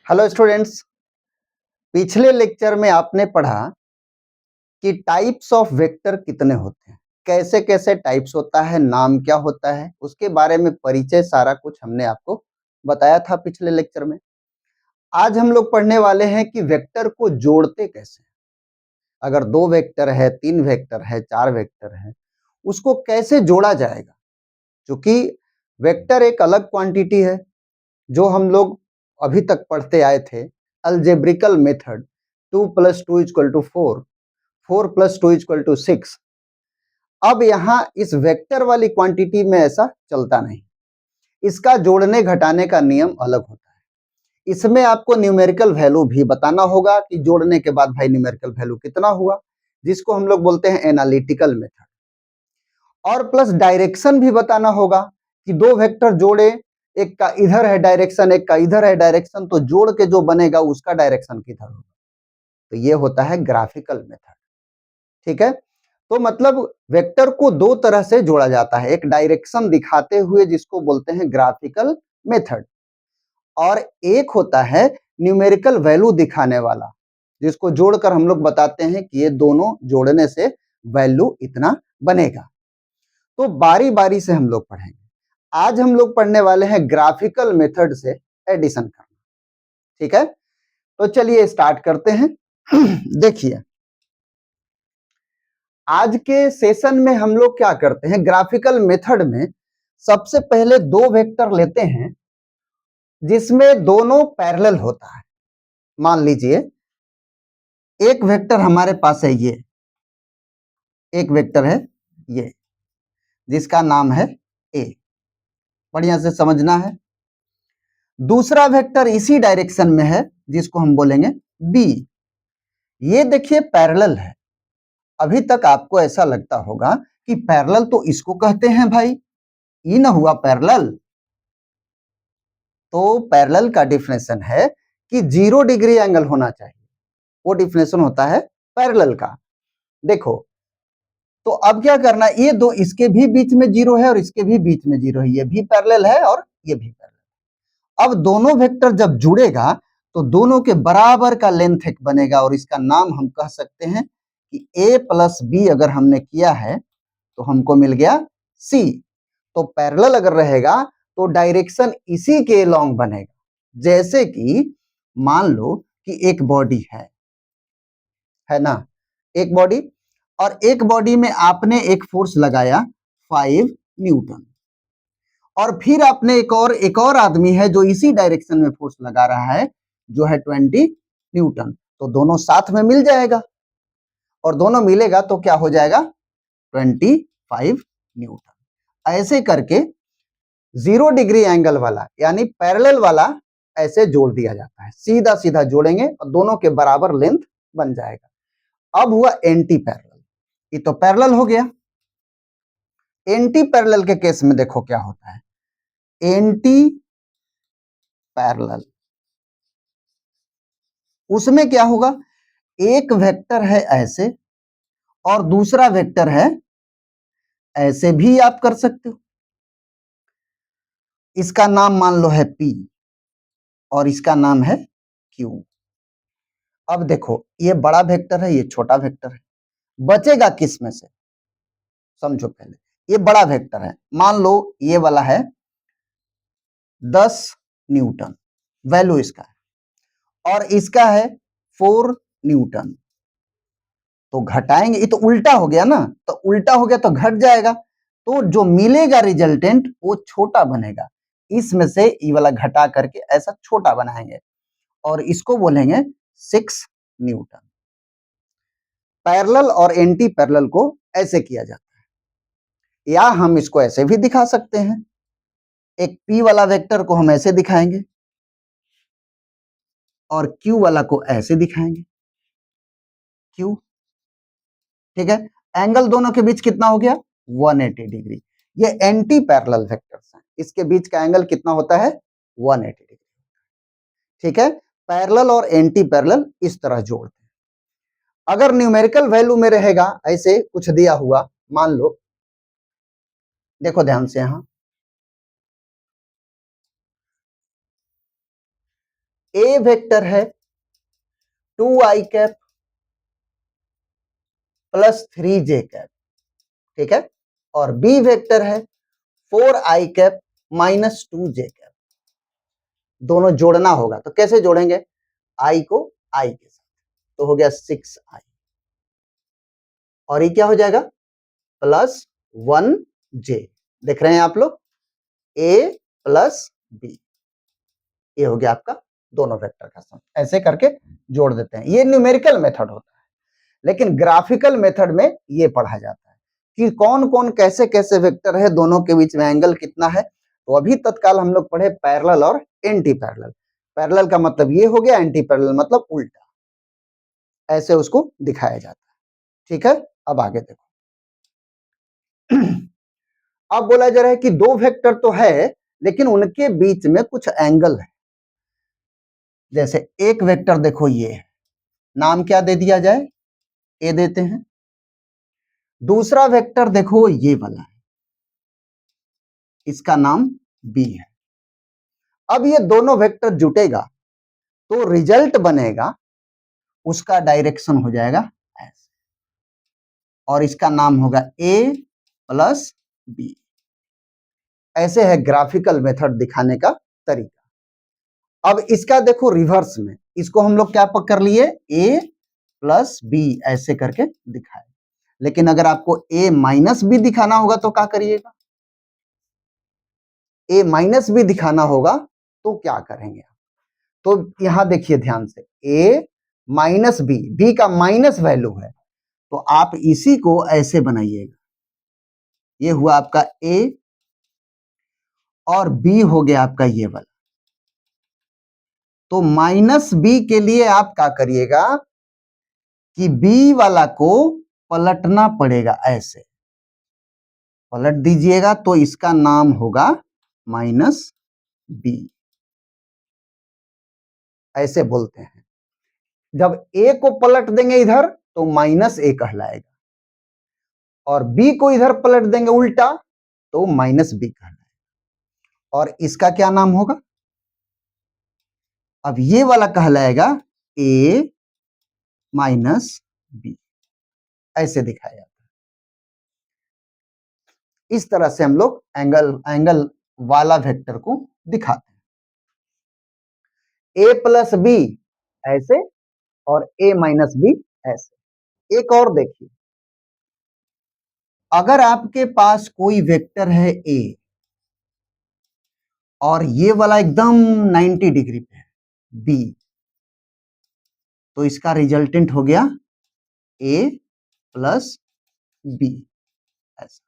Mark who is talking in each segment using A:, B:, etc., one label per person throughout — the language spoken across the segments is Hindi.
A: Hello students. पिछले लेक्चर में आपने पढ़ा कि टाइप्स ऑफ वेक्टर कितने होते हैं, कैसे कैसे टाइप्स होता है, नाम क्या होता है, उसके बारे में परिचय सारा कुछ हमने आपको बताया था पिछले लेक्चर में। आज हम लोग पढ़ने वाले हैं कि वेक्टर को जोड़ते कैसे। अगर 2 वेक्टर है, 3 वेक्टर है, 4 वेक्टर है, उसको कैसे जोड़ा जाएगा। क्योंकि वेक्टर एक अलग क्वांटिटी है जो हम लोग अभी तक पढ़ते आए थे, अलजेब्रिकल मेथड 2 + 2 = 4, 4 + 2 = 6। अब यहाँ इस वेक्टर वाली क्वांटिटी में ऐसा चलता नहीं, इसका जोड़ने घटाने का नियम अलग होता है। इसमें आपको न्यूमेरिकल वैल्यू भी बताना होगा कि जोड़ने के बाद भाई न्यूमेरिकल वैल्यू कितना हुआ, जिसको हम लोग बोलते हैं एनालिटिकल मेथड। और प्लस डायरेक्शन भी बताना होगा कि 2 वेक्टर जोड़े, एक का इधर है डायरेक्शन, एक का इधर है डायरेक्शन, तो जोड़ के जो बनेगा उसका डायरेक्शन किधर होगा। तो ये होता है ग्राफिकल मेथड। ठीक है, तो मतलब वेक्टर को 2 तरह से जोड़ा जाता है, एक डायरेक्शन दिखाते हुए जिसको बोलते हैं ग्राफिकल मेथड, और एक होता है न्यूमेरिकल वैल्यू दिखाने वाला, जिसको जोड़कर हम लोग बताते हैं कि ये दोनों जोड़ने से वैल्यू इतना बनेगा। तो बारी बारी से हम लोग पढ़ेंगे। आज हम लोग पढ़ने वाले हैं ग्राफिकल मेथड से एडिशन करना। ठीक है, तो चलिए स्टार्ट करते हैं। देखिए, आज के सेशन में हम लोग क्या करते हैं, ग्राफिकल मेथड में सबसे पहले 2 वेक्टर लेते हैं जिसमें दोनों पैरेलल होता है। मान लीजिए एक वेक्टर हमारे पास है ये, एक वेक्टर है ये जिसका नाम है ए, बढ़िया से समझना है। दूसरा वेक्टर इसी डायरेक्शन में है जिसको हम बोलेंगे बी। ये देखिए पैरेलल है। अभी तक आपको ऐसा लगता होगा कि पैरेलल तो इसको कहते हैं भाई, ये ना हुआ पैरेलल। तो पैरेलल का डिफिनेशन है कि 0 डिग्री एंगल होना चाहिए, वो डिफिनेशन होता है पैरेलल का। देखो, तो अब क्या करना, ये दो इसके भी बीच में 0 है और इसके भी बीच में 0 है, ये भी पैरेलल है और ये भी पैरेलल। अब दोनों वेक्टर जब जुड़ेगा तो दोनों के बराबर का लेंथ एक बनेगा, और इसका नाम हम कह सकते हैं कि a + b अगर हमने किया है तो हमको मिल गया c। तो पैरेलल अगर रहेगा तो डायरेक्शन इसी के लॉन्ग बनेगा। जैसे कि मान लो कि एक बॉडी है ना, एक बॉडी, और एक बॉडी में आपने एक फोर्स लगाया 5 न्यूटन, और फिर आपने एक और आदमी है जो इसी डायरेक्शन में फोर्स लगा रहा है जो है 20 न्यूटन। तो दोनों साथ में मिल जाएगा, और दोनों मिलेगा तो क्या हो जाएगा 25 न्यूटन। ऐसे करके 0 डिग्री एंगल वाला यानी पैरेलल वाला ऐसे जोड़ दिया जाता है, सीधा सीधा जोड़ेंगे और दोनों के बराबर लेंथ बन जाएगा। अब हुआ एंटी पैरेलल, ये तो पैरेलल हो गया। एंटी पैरेलल के केस में देखो क्या होता है, एंटी पैरेलल उसमें क्या होगा, एक वेक्टर है ऐसे और दूसरा वेक्टर है ऐसे, भी आप कर सकते हो। इसका नाम मान लो है P और इसका नाम है Q। अब देखो, ये बड़ा वेक्टर है, ये छोटा वेक्टर है, बचेगा किस में से, समझो पहले। ये बड़ा वेक्टर है, मान लो ये वाला है 10 न्यूटन, वैल्यू इसका है, और इसका है 4 न्यूटन। तो घटाएंगे, ये तो उल्टा हो गया ना, तो उल्टा हो गया तो घट जाएगा, तो जो मिलेगा रिजल्टेंट वो छोटा बनेगा। इसमें से ये वाला घटा करके ऐसा छोटा बनाएंगे और इसको बोलेंगे 6 न्यूटन। पैरेलल और एंटी पैरेलल को ऐसे किया जाता है, या हम इसको ऐसे भी दिखा सकते हैं। एक P वाला वेक्टर को हम ऐसे दिखाएंगे और Q वाला को ऐसे दिखाएंगे, Q। ठीक है, एंगल दोनों के बीच कितना हो गया 180 डिग्री। ये एंटी पैरेलल वेक्टर्स हैं, इसके बीच का एंगल कितना होता है 180 डिग्री। ठीक है, पैरेलल और एंटी पैरेलल इस तरह जोड़ते हैं। अगर न्यूमेरिकल वैल्यू में रहेगा ऐसे कुछ दिया हुआ, मान लो, देखो ध्यान से, यहां ए वेक्टर है 2i cap plus 3j cap, ठीक है, और बी वेक्टर है 4i cap minus 2j cap. दोनों जोड़ना होगा, तो कैसे जोड़ेंगे? i को i के साथ, तो हो गया 6i, और ये क्या हो जाएगा? Plus 1j। देख रहे हैं आप लोग, a प्लस b, ये हो गया आपका दोनों वेक्टर का सम। ऐसे करके जोड़ देते हैं। ये न्यूमेरिकल मेथड होता है, लेकिन ग्राफिकल मेथड में ये पढ़ा जाता है कि कौन कौन कैसे कैसे वेक्टर है, दोनों के बीच में एंगल कितना है। तो अभी तत्काल हम लोग पढ़े पैरेलल और एंटी पैरेलल। पैरेलल का मतलब ये हो गया, एंटी पैरेलल मतलब उल्टा, ऐसे उसको दिखाया जाता है, ठीक है। अब आगे देखो, अब बोला जा रहा है कि दो वेक्टर तो है, लेकिन उनके बीच में कुछ एंगल है। जैसे एक वेक्टर देखो, ये है, नाम क्या दे दिया जाए? ए देते हैं। दूसरा वेक्टर देखो, ये वाला है, इसका नाम बी है। अब ये दोनों वेक्टर जुटेगा तो रिजल्ट बनेगा, उसका डायरेक्शन हो जाएगा ऐसे, और इसका नाम होगा ए प्लस बी। ऐसे है ग्राफिकल मेथड दिखाने का तरीका। अब इसका देखो रिवर्स में, इसको हम लोग क्या कर लिए? ए प्लस बी ऐसे करके दिखाए। लेकिन अगर आपको ए माइनस बी दिखाना होगा तो क्या करिएगा? ए माइनस बी दिखाना होगा तो क्या करेंगे? तो यहां देखिए ध्यान से, ए माइनस बी, बी का माइनस वैल्यू है, तो आप इसी को ऐसे बनाइएगा। ये हुआ आपका ए, और बी हो गया आपका ये वाला। तो माइनस बी के लिए आप क्या करिएगा कि बी वाला को पलटना पड़ेगा, ऐसे पलट दीजिएगा, तो इसका नाम होगा माइनस बी, ऐसे बोलते हैं। जब ए को पलट देंगे इधर तो माइनस ए कहलाएगा, और बी को इधर पलट देंगे उल्टा तो माइनस बी कहलाएगा। और इसका क्या नाम होगा? अब ये वाला कहलाएगा ए माइनस बी, ऐसे दिखाया जाता है। इस तरह से हम लोग एंगल वाला वेक्टर को दिखाते हैं। ए प्लस बी ऐसे, और ए माइनस बी ऐसे। एक और देखिए, अगर आपके पास कोई वेक्टर है ए, और ये वाला एकदम 90 डिग्री पे है बी, तो इसका रिजल्टेंट हो गया ए प्लस बी ऐसा।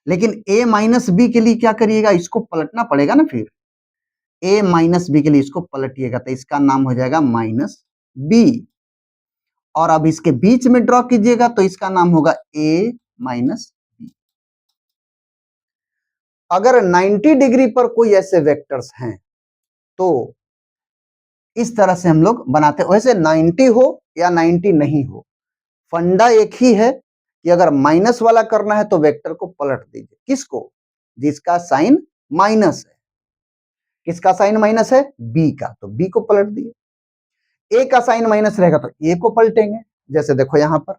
A: लेकिन ए माइनस बी के लिए क्या करिएगा? इसको पलटना पड़ेगा ना, फिर ए माइनस बी के लिए इसको पलटिएगा, तो इसका नाम हो जाएगा माइनस बी। और अब इसके बीच में ड्रॉ कीजिएगा तो इसका नाम होगा ए माइनस बी। अगर 90 डिग्री पर कोई ऐसे वेक्टर्स हैं तो इस तरह से हम लोग बनाते हैं। वैसे 90 हो या 90 नहीं हो, फंडा एक ही है कि अगर माइनस वाला करना है तो वेक्टर को पलट दीजिए। किसको? जिसका साइन माइनस है। किसका साइन माइनस है? बी का, तो बी को पलट दिए। ए का साइन माइनस रहेगा तो ए को पलटेंगे। जैसे देखो यहां पर,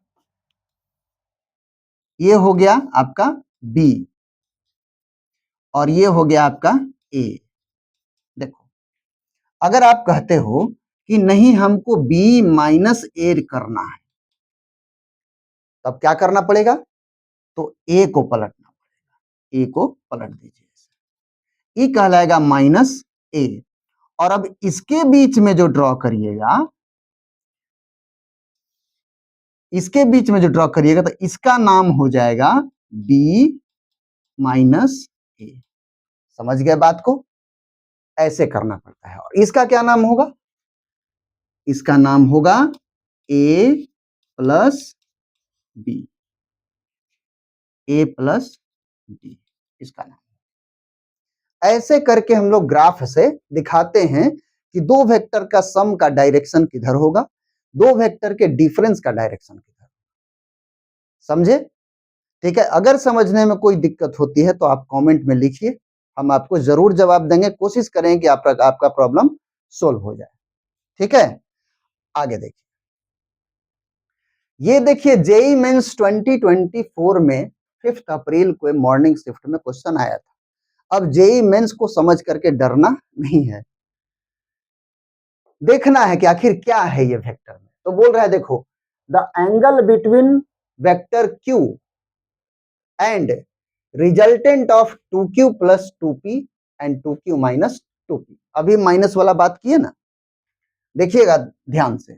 A: ये हो गया आपका बी, और ये हो गया आपका ए। देखो, अगर आप कहते हो कि नहीं हमको बी माइनस ए करना है, तब क्या करना पड़ेगा? तो ए को पलटना पड़ेगा। ए को पलट दीजिए, ये कहलाएगा माइनस ए। और अब इसके बीच में जो ड्रॉ करिएगा, इसके बीच में जो ड्रॉ करिएगा तो इसका नाम हो जाएगा बी माइनस ए। समझ गए बात को? ऐसे करना पड़ता है। और इसका क्या नाम होगा? इसका नाम होगा ए प्लस बी, ए प्लस बी इसका नाम। ऐसे करके हम लोग ग्राफ से दिखाते हैं कि दो वेक्टर का सम का डायरेक्शन किधर होगा, दो वेक्टर के डिफरेंस का डायरेक्शन किधर। समझे? ठीक है। अगर समझने में कोई दिक्कत होती है तो आप कमेंट में लिखिए, हम आपको जरूर जवाब देंगे, कोशिश करें कि आपका प्रॉब्लम सोल्व हो जाए। ठीक है, आगे देखिए। ये देखिए जेई मेंस 2024 में 5 अप्रैल को मॉर्निंग शिफ्ट में क्वेश्चन आया था। अब जेई मेंस को समझ करके डरना नहीं है, देखना है कि आखिर क्या है ये वेक्टर में। तो बोल रहा है देखो, the angle between vector Q and resultant of 2q plus 2p and 2q minus 2p। अभी माइनस वाला बात किए ना, देखिएगा ध्यान से।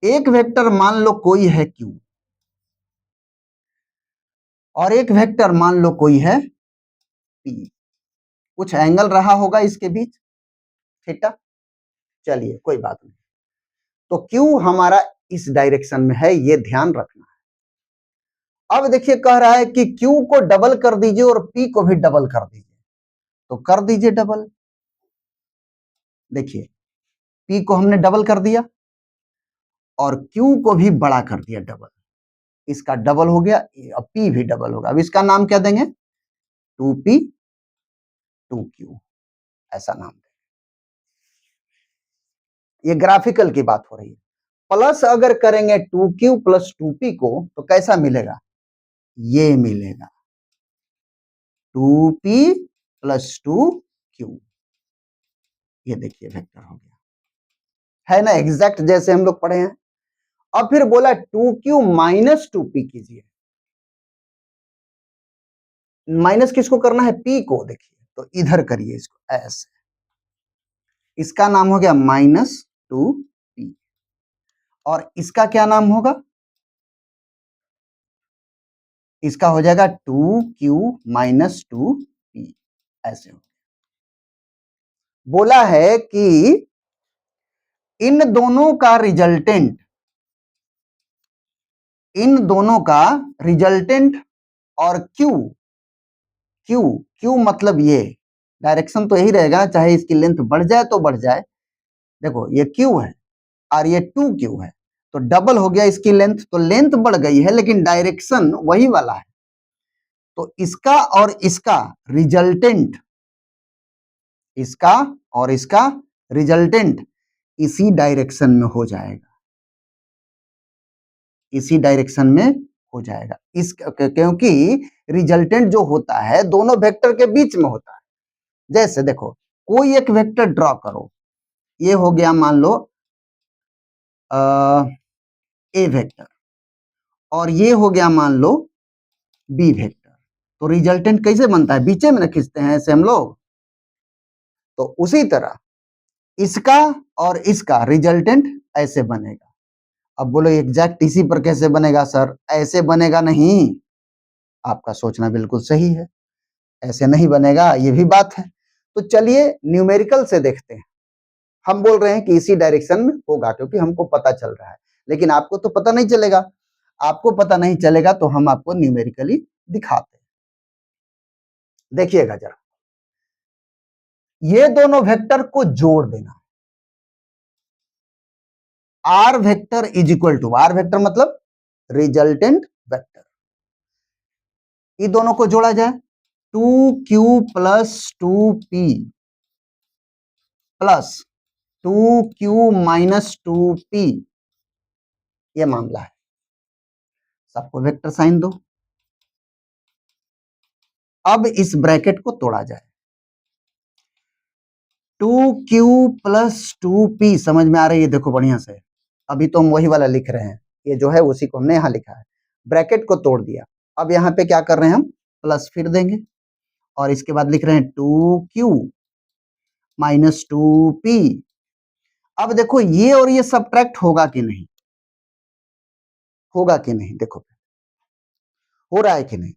A: एक वेक्टर मान लो कोई है q और एक वेक्टर मान लो कोई है p, कुछ एंगल रहा होगा इसके बीच, थीटा। चलिए कोई बात नहीं, तो q हमारा इस डायरेक्शन में है, ये ध्यान रखना है। अब देखिए कह रहा है कि q को डबल कर दीजिए और p को भी डबल कर दीजिए, तो कर दीजिए डबल। देखिए p को हमने डबल कर दिया और q को भी बड़ा कर दिया डबल, इसका डबल हो गया, अब p भी डबल होगा। अब इसका नाम क्या देंगे, 2p 2q, ऐसा नाम देंगे। ये ग्राफिकल की बात हो रही है। प्लस अगर करेंगे 2q प्लस 2p को तो कैसा मिलेगा, ये मिलेगा 2p प्लस 2q। ये देखिए वेक्टर हो गया, है ना, एग्जैक्ट जैसे हम लोग पढ़े हैं। अब फिर बोला 2q माइनस 2p कीजिए। माइनस किसको करना है, p को। देखिए तो इधर करिए इसको ऐसे, इसका नाम हो गया माइनस 2p और इसका क्या नाम होगा, इसका हो जाएगा 2q माइनस 2p। ऐसे हो, बोला है कि इन दोनों का रिजल्टेंट, इन दोनों का रिजल्टेंट और q, q q मतलब ये डायरेक्शन तो यही रहेगा, चाहे इसकी लेंथ बढ़ जाए तो बढ़ जाए। देखो ये q है और ये 2q है, तो डबल हो गया इसकी लेंथ, तो लेंथ बढ़ गई है लेकिन डायरेक्शन वही वाला है। तो इसका और इसका रिजल्टेंट, इसका और इसका रिजल्टेंट इसी डायरेक्शन में हो जाएगा, इसी डायरेक्शन में हो जाएगा। इस क्योंकि रिजल्टेंट जो होता है दोनों वेक्टर के बीच में होता है। जैसे देखो कोई एक वेक्टर ड्रॉ करो, ये हो गया मान लो ए वेक्टर और ये हो गया मान लो बी वेक्टर, तो रिजल्टेंट कैसे बनता है, बीचे में ना खींचते हैं ऐसे हम लोग। तो उसी तरह इसका और इसका रिजल्टेंट ऐसे बनेगा। अब बोलो एग्जैक्ट इसी पर कैसे बनेगा सर, ऐसे बनेगा नहीं। आपका सोचना बिल्कुल सही है, ऐसे नहीं बनेगा, ये भी बात है। तो चलिए न्यूमेरिकल से देखते हैं। हम बोल रहे हैं कि इसी डायरेक्शन में होगा क्योंकि हमको पता चल रहा है, लेकिन आपको तो पता नहीं चलेगा। आपको पता नहीं चलेगा तो हम आपको न्यूमेरिकली दिखाते हैं। देखिएगा जरा, ये दोनों वेक्टर को जोड़ देना। R vector is equal to, R vector मतलब रिजल्टेंट वेक्टर, ये दोनों को जोड़ा जाए 2q plus 2p plus 2q minus 2p, ये मामला है। सबको वेक्टर साइन दो। अब इस ब्रैकेट को तोड़ा जाए, 2q प्लस 2p समझ में आ रही है, देखो बढ़िया से। अभी तो हम वही वाला लिख रहे हैं, ये जो है उसी को हमने यहां लिखा है, ब्रैकेट को तोड़ दिया। अब यहाँ पे क्या कर रहे हैं हम, प्लस फिर देंगे और इसके बाद लिख रहे हैं 2q माइनस 2p। अब देखो ये और ये सब्ट्रैक्ट होगा कि नहीं, होगा कि नहीं, देखो हो रहा है कि नहीं।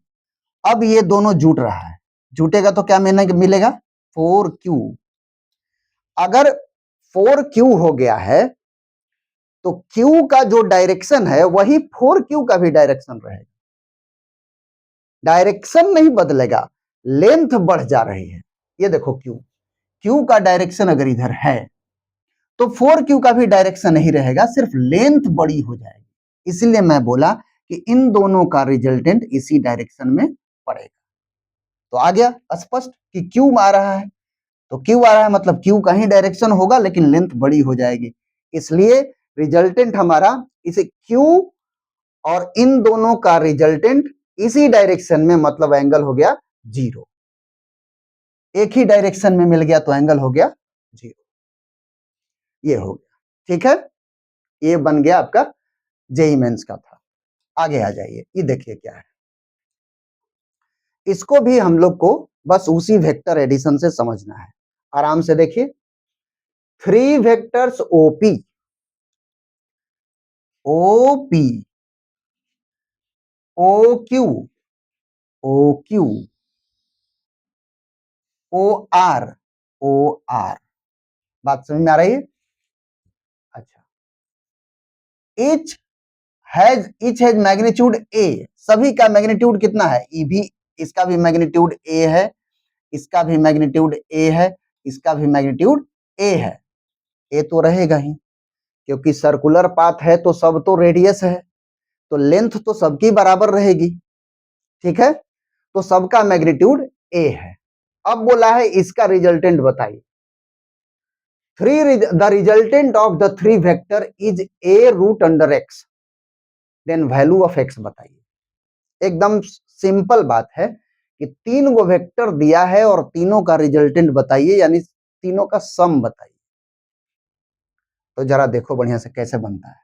A: अब ये दोनों जुट रहा है, जुटेगा तो क्या मिलेगा 4q। अगर 4q हो गया है तो q का जो डायरेक्शन है वही 4q का भी डायरेक्शन रहेगा, डायरेक्शन नहीं बदलेगा, लेंथ बढ़ जा रही है। ये देखो q का डायरेक्शन अगर इधर है तो 4q का भी डायरेक्शन नहीं रहेगा, सिर्फ लेंथ बड़ी हो जाएगी। इसलिए मैं बोला कि इन दोनों का रिजल्टेंट इसी डायरेक्शन में पड़ेगा। तो आ गया स्पष्ट कि क्यू आ रहा है, तो क्यू आ रहा है मतलब क्यू का ही डायरेक्शन होगा लेकिन लेंथ बड़ी हो जाएगी, इसलिए रिजल्टेंट हमारा इसे क्यू और इन दोनों का रिजल्टेंट इसी डायरेक्शन में, मतलब एंगल हो गया 0, एक ही डायरेक्शन में मिल गया तो एंगल हो गया 0, ये हो गया। ठीक है, ये बन गया आपका जेई मेंस का था। आगे आ जाइए, ये देखिए क्या है, इसको भी हम लोग को बस उसी वेक्टर एडिशन से समझना है। आराम से देखिए, 3 vectors OP, OP, OQ, OQ, O R, O R, बात समझ में आ रही है? अच्छा, इच हैज मैग्नीट्यूड ए, सभी का मैग्नीट्यूड कितना है? ई भी, इसका भी मैग्नीट्यूड ए है, इसका भी मैग्नीट्यूड ए है, इसका भी मैग्नीट्यूड ए है। ए तो रहेगा ही, क्योंकि सर्कुलर पाथ है तो सब तो रेडियस है, तो लेंथ तो सबकी बराबर रहेगी। ठीक है, तो सबका मैग्नीट्यूड ए है। अब बोला है इसका रिजल्टेंट बताइए। The resultant of the 3 vector is a root under x, then value of x बताइए। एकदम सिंपल बात है कि 3 गो वेक्टर दिया है और तीनों का रिजल्टेंट बताइए, यानी तीनों का सम बताइए। तो जरा देखो बढ़िया से कैसे बनता है।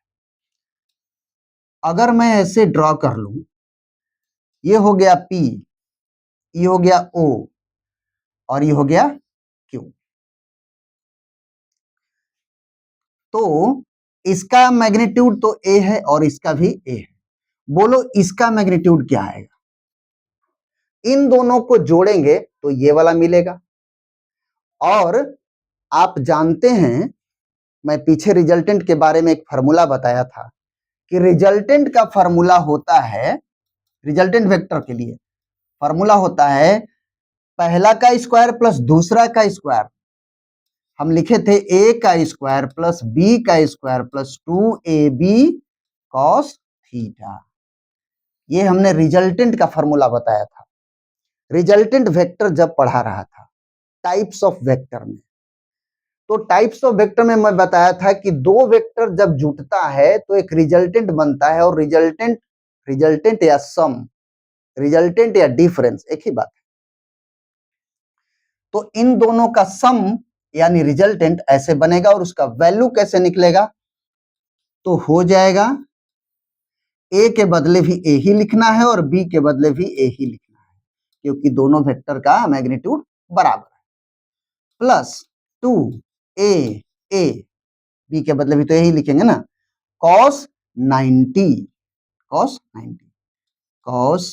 A: अगर मैं ऐसे ड्रॉ कर लूं, ये हो गया P, ये हो गया O और ये हो गया Q, तो इसका मैग्नीट्यूड तो A है और इसका भी A है। बोलो इसका मैग्नीट्यूड क्या आएगा? इन दोनों को जोड़ेंगे तो ये वाला मिलेगा, और आप जानते हैं मैं पीछे रिजल्टेंट के बारे में एक फार्मूला बताया था कि रिजल्टेंट का फार्मूला होता है, रिजल्टेंट वेक्टर के लिए फार्मूला होता है पहला का स्क्वायर प्लस दूसरा का स्क्वायर। हम लिखे थे ए का स्क्वायर प्लस बी का square plus 2ab cos theta, ये हमने रिजल्टेंट का फार्मूला बताया था रिजल्टेंट वेक्टर जब पढ़ा रहा था टाइप्स ऑफ वेक्टर में। तो टाइप्स ऑफ वेक्टर में मैं बताया था कि दो वेक्टर जब जुटता है तो एक रिजल्टेंट बनता है, और रिजल्टेंट या सम, रिजल्टेंट या डिफरेंस एक ही बात है। तो इन दोनों का सम यानी रिजल्टेंट ऐसे बनेगा, और उसका वैल्यू कैसे निकलेगा? तो हो जाएगा ए के बदले भी ए ही लिखना है और बी के बदले भी ए ही लिखना है, क्योंकि दोनों वेक्टर का मैग्नीट्यूड बराबर है। प्लस 2a, बी के बदले भी तो यही लिखेंगे ना, cos 90, cos 90, cos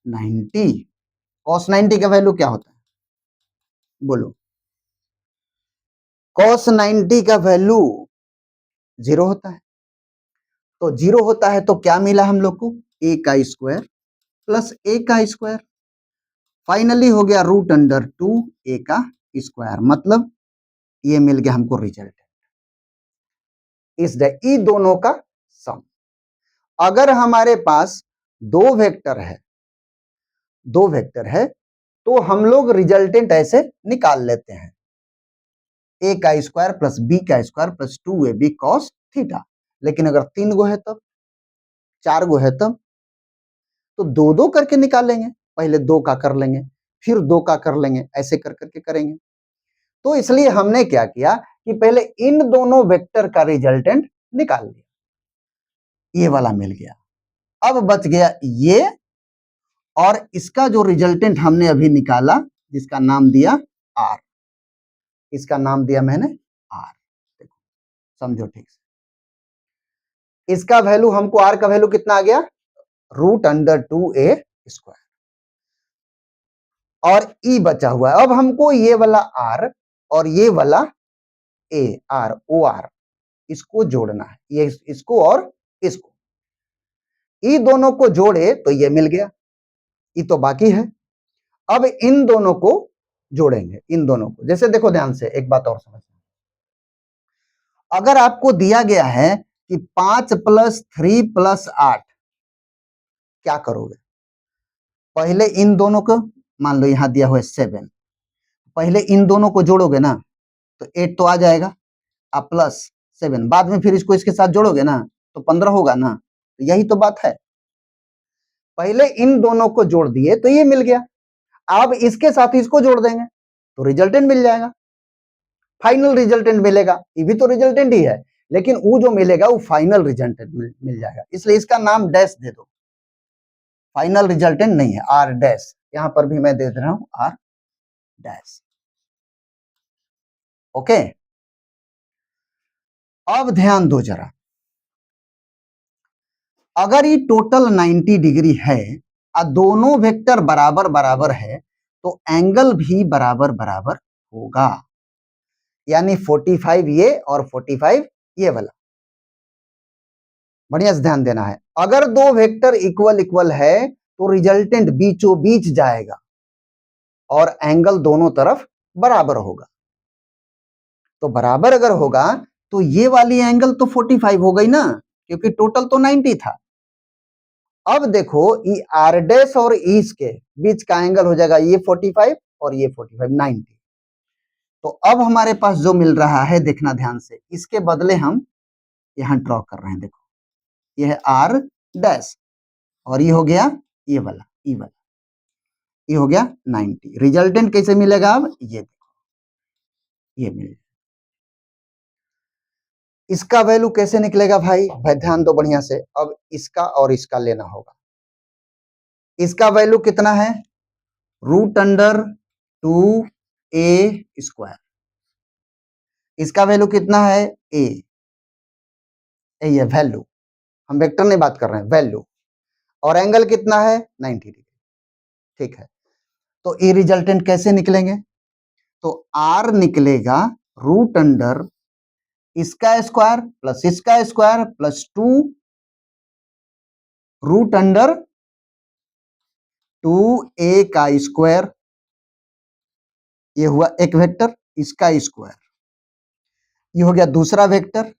A: 90, cos 90 का वैल्यू क्या होता है बोलो? cos 90 का वैल्यू 0 होता है। तो 0 होता है तो क्या मिला हम लोग को? a का स्क्वायर प्लस a का स्क्वायर, फाइनली हो गया रूट अंडर 2a का स्क्वायर, मतलब ये मिल गया हमको रिजल्ट, इस दोनों का सम। अगर हमारे पास दो वेक्टर है तो हम लोग रिजल्टेंट ऐसे निकाल लेते हैं, ए का स्क्वायर प्लस बी का square plus 2ab cos theta. लेकिन अगर 3 गो है तब, 4 गो है तब, तो दो दो करके निकालेंगे, पहले 2 का कर लेंगे फिर 2 का कर लेंगे, ऐसे कर करके करेंगे। तो इसलिए हमने क्या किया कि पहले इन दोनों वेक्टर का रिजल्टेंट निकाल लिया, ये वाला मिल गया। अब बच गया ये, और इसका जो रिजल्टेंट हमने अभी निकाला जिसका नाम दिया R, इसका नाम दिया मैंने R। देखो समझो ठीक से, इसका वैल्यू हमको R का वैल्यू कितना आ गया? रूट अंडर 2a स्क्वायर, और E बचा हुआ है। अब हमको ये वाला R और ये वाला A, R, OR, इसको जोड़ना है, ये इसको और इसको, ये दोनों को जोड़े तो ये मिल गया, ये तो बाकी है। अब इन दोनों को जोड़ेंगे, इन दोनों को। जैसे देखो ध्यान से एक बात और समझना, अगर आपको दिया गया है कि 5 + 3 + 8, क्या करोगे? पहले इन दोनों को मान लो यहां दिया हुआ है 7, पहले इन दोनों को जोड़ोगे ना तो 8 तो आ जाएगा, आप प्लस 7 बाद में फिर इसको इसके साथ जोड़ोगे ना तो 15 होगा ना, तो यही तो बात है। पहले इन दोनों को जोड़ दिए तो ये मिल गया, अब इसके साथ इसको जोड़ देंगे तो रिजल्टेंट मिल जाएगा, फाइनल रिजल्टेंट मिलेगा। ये भी तो रिजल्टेंट ही है, लेकिन वो जो मिलेगा वो फाइनल रिजल्टेंट मिल जाएगा, इसलिए इसका नाम डैश दे दो, फाइनल रिजल्टेंट नहीं है, आर डैश। यहां पर भी मैं दे रहा हूं आर डैश। ओके, अब ध्यान दो जरा, अगर ये टोटल 90 डिग्री है और दोनों वेक्टर बराबर बराबर है तो एंगल भी बराबर बराबर होगा, यानी 45 ये और 45 ये वाला। बढ़िया से ध्यान देना है, अगर दो वेक्टर इक्वल इक्वल है तो रिजल्टेंट बीचों बीच जाएगा और एंगल दोनों तरफ बराबर होगा। तो बराबर अगर होगा तो ये वाली एंगल तो 45 हो गई ना, क्योंकि टोटल तो 90 था। अब देखो ये आर डैश और ईस के बीच का एंगल हो जाएगा ये 45 और ये 45, 90। तो अब हमारे पास जो मिल रहा है, देखना ध्यान से, इसके बदले हम यहां ड्रॉ कर रहे हैं, देखो ये है आर डैश और ये हो गया ये वाला, ई वाला, ये हो गया 90। रिजल्टेंट कैसे मिलेगा, अब ये देखो, ये मिल, इसका वैल्यू कैसे निकलेगा भाई, ध्यान दो बढ़िया से। अब इसका और इसका लेना होगा, इसका वैल्यू कितना है, √2a²। इसका वैल्यू कितना है, ए, ये वैल्यू, हम वेक्टर नहीं बात कर रहे हैं, वैल्यू। और एंगल कितना है, 90 डिग्री। ठीक है, तो ये रिजल्टेंट कैसे निकलेंगे, तो आर निकलेगा √, इसका स्क्वायर प्लस इसका स्क्वायर प्लस 2 √2a का स्क्वायर, ये हुआ एक वेक्टर, इसका स्क्वायर, ये हो गया दूसरा वेक्टर,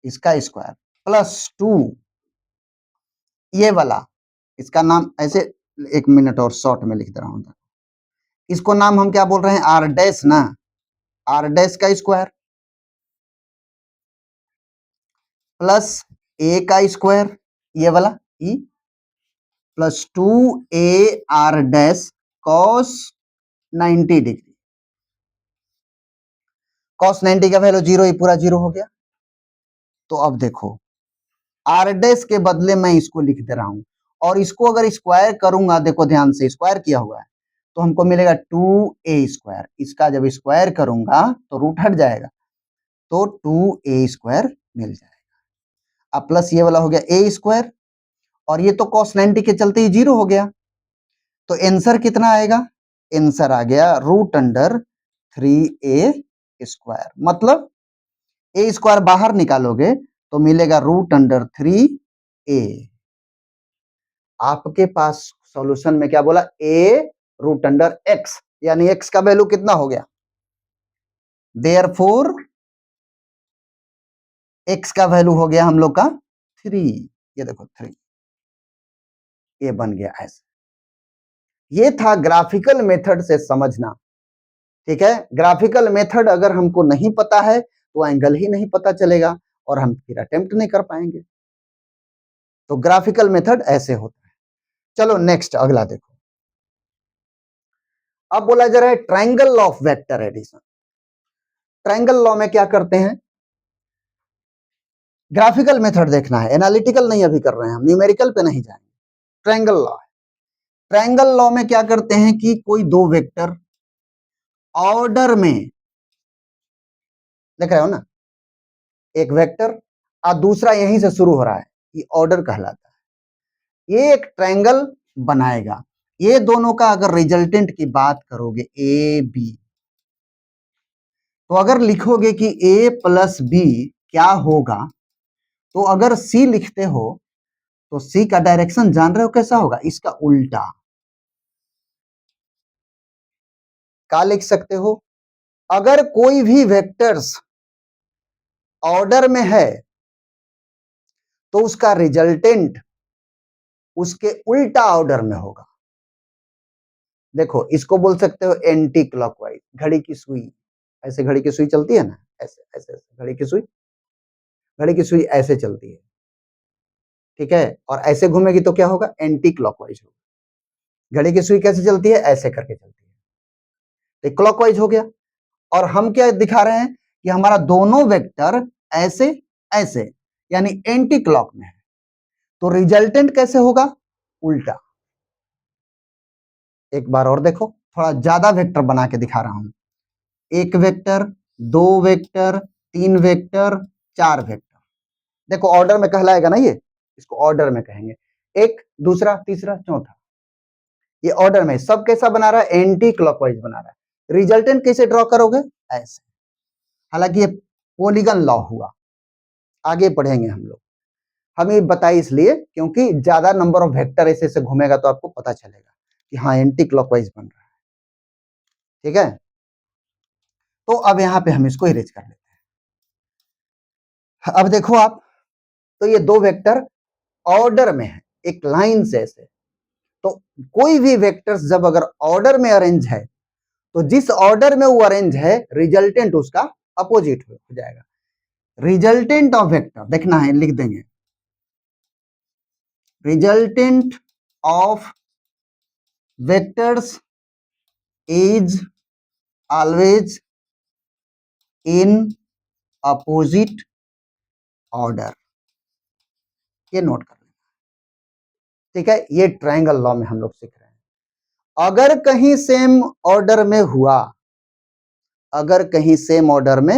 A: इसका स्क्वायर प्लस 2 ये वाला, इसका नाम ऐसे, एक मिनट और शॉर्ट में लिख दे रहा हूं, इसको नाम हम क्या बोल रहे हैं, आर डैश ना, आर डैश का स्क्वायर प्लस ए का स्क्वायर, ये वाला E, plus 2a R dash cos 90 degree. Cos 90 का वैल्यू 0, ये पूरा 0 हो गया। तो अब देखो आर डैश के बदले मैं इसको लिख दे रहा हूं, और इसको अगर स्क्वायर करूंगा, देखो ध्यान से, स्क्वायर किया हुआ है तो हमको मिलेगा 2a²। इसका जब स्क्वायर करूंगा तो रूट हट जाएगा, तो 2a² मिल जाएगा। अब प्लस ये वाला हो गया a², और ये तो cos 90 के चलते ही 0 हो गया, तो आंसर कितना आएगा, आंसर आ गया √3a²। मतलब a² बाहर निकालोगे तो मिलेगा √3a। आपके पास सॉल्यूशन में क्या बोला, a√x, यानी x का वैल्यू कितना हो गया, देयरफॉर x का वैल्यू हो गया हम लोग का 3, ये देखो 3, ये बन गया ऐसे। ये था ग्राफिकल मेथड से समझना, ठीक है। ग्राफिकल मेथड अगर हमको नहीं पता है तो एंगल ही नहीं पता चलेगा और हम फिर अटेम्प्ट नहीं कर पाएंगे। तो ग्राफिकल मेथड ऐसे होता है। चलो नेक्स्ट, अगला देखो। अब बोला जा रहा है triangle of vector addition. Triangle law में क्या करते हैं, ग्राफिकल मेथड देखना है, एनालिटिकल नहीं अभी कर रहे हैं हम, न्यूमेरिकल पे नहीं जाएंगे। ट्रायंगल लॉ है, ट्रायंगल लॉ में क्या करते हैं कि कोई दो वेक्टर ऑर्डर में, देख रहे हो ना, एक वेक्टर और दूसरा यहीं से शुरू हो रहा है, ये ऑर्डर कहलाता है। ये एक ट्रायंगल बनाएगा, ये दोनों का अगर रिजल्टेंट की बात करोगे ए बी, तो अगर लिखोगे कि a प्लस बी क्या होगा, तो अगर c लिखते हो तो c का डायरेक्शन जान रहे हो कैसा होगा, इसका उल्टा। क्या लिख सकते हो, अगर कोई भी वेक्टर्स ऑर्डर में है तो उसका रिजल्टेंट उसके उल्टा ऑर्डर में होगा। देखो इसको बोल सकते हो एंटी क्लॉकवाइज, घड़ी की सुई, ऐसे घड़ी की सुई चलती है ना, ऐसे ऐसे ऐसे घड़ी की सुई ऐसे चलती है, ठीक है, और ऐसे घूमेगी तो क्या होगा, एंटी क्लॉकवाइज होगा। घड़ी की सुई कैसे चलती है, ऐसे करके चलती है, तो क्लॉकवाइज हो गया। और हम क्या दिखा रहे हैं कि हमारा दोनों वेक्टर ऐसे ऐसे यानी एंटी क्लॉक में है, तो रिजल्टेंट कैसे होगा, उल्टा। एक बार और देखो, थोड़ा ज्यादा वेक्टर बना के दिखा रहा हूं, एक वेक्टर, दो वेक्टर, तीन वेक्टर, चार वेक्टर, देखो ऑर्डर में कहलाएगा ना, ये इसको ऑर्डर में कहेंगे, एक, दूसरा, तीसरा, चौथा, ये ऑर्डर में सब कैसा बना रहा है, एंटी क्लॉकवाइज बना रहा है। रिजल्टेंट कैसे ड्रॉ करोगे, ऐसे। हालांकि ये पॉलीगन लॉ हुआ, आगे पढ़ेंगे हम लोग। हम ये बताई इसलिए क्योंकि ज्यादा नंबर ऑफ वेक्टर ऐसे ऐसे घूमेगा तो आपको पता चलेगा कि हाँ एंटी क्लॉकवाइज बन रहा है, ठीक है। तो अब यहां पे हम इसको इरेज कर लेते हैं। अब देखो आप, तो ये दो वेक्टर ऑर्डर में है, एक लाइन से ऐसे, तो कोई भी वेक्टर्स जब अगर ऑर्डर में अरेंज है तो जिस ऑर्डर में वो अरेंज है रिजल्टेंट उसका अपोजिट हो जाएगा। रिजल्टेंट ऑफ वेक्टर देखना है, लिख देंगे, resultant of vectors is always in opposite order, ये नोट कर लेना, ठीक है। ये ट्रायंगल लॉ में हम लोग सीख रहे हैं। अगर कहीं सेम ऑर्डर में हुआ, अगर कहीं सेम ऑर्डर में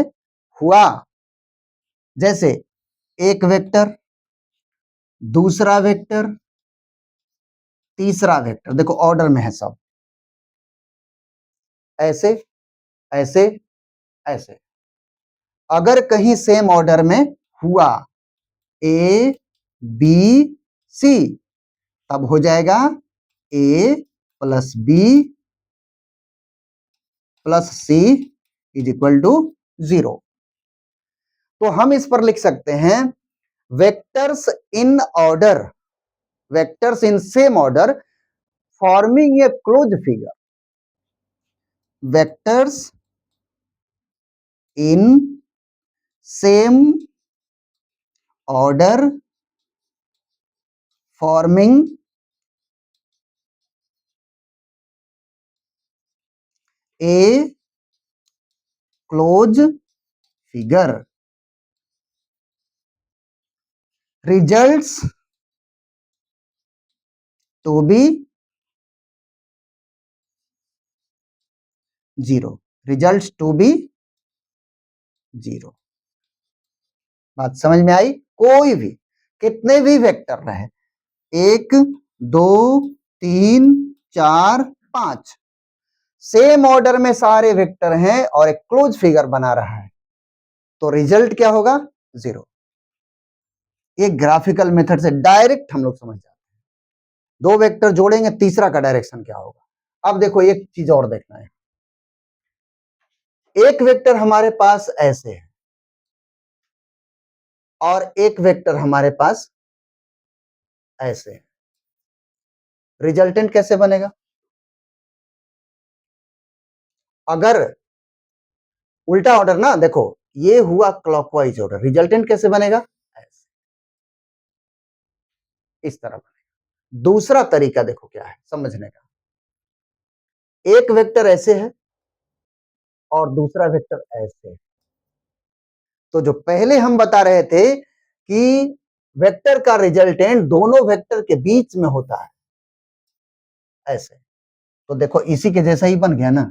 A: हुआ, जैसे एक वेक्टर, दूसरा वेक्टर, तीसरा वेक्टर, देखो ऑर्डर में है सब, ऐसे ऐसे ऐसे, अगर कहीं सेम ऑर्डर में हुआ ए बी सी, तब हो जाएगा A plus B plus C is equal to 0। तो हम इस पर लिख सकते हैं vectors in order, vectors in same order forming a close figure, vectors in same order forming a close figure, results to be 0, results to be 0। बात समझ में आई, कोई भी कितने भी वेक्टर रहे, 1 2 3 4 5, सेम ऑर्डर में सारे वेक्टर हैं और एक क्लोज फिगर बना रहा है, तो रिजल्ट क्या होगा, 0। ये ग्राफिकल मेथड से डायरेक्ट हम लोग समझ जाते हैं। दो वेक्टर जोड़ेंगे, तीसरा का डायरेक्शन क्या होगा। अब देखो एक चीज और देखना है, एक वेक्टर हमारे पास ऐसे है और एक वेक्टर हमारे पास ऐसे है, रिजल्टेंट कैसे बनेगा, अगर उल्टा ऑर्डर ना, देखो ये हुआ क्लॉकवाइज ऑर्डर, रिजल्टेंट कैसे बनेगा, ऐसे, इस तरह बनेगा। दूसरा तरीका देखो क्या है समझने का, एक वेक्टर ऐसे है और दूसरा वेक्टर ऐसे है, तो जो पहले हम बता रहे थे कि वेक्टर का रिजल्टेंट दोनों वेक्टर के बीच में होता है ऐसे, तो देखो इसी के जैसा ही बन गया ना।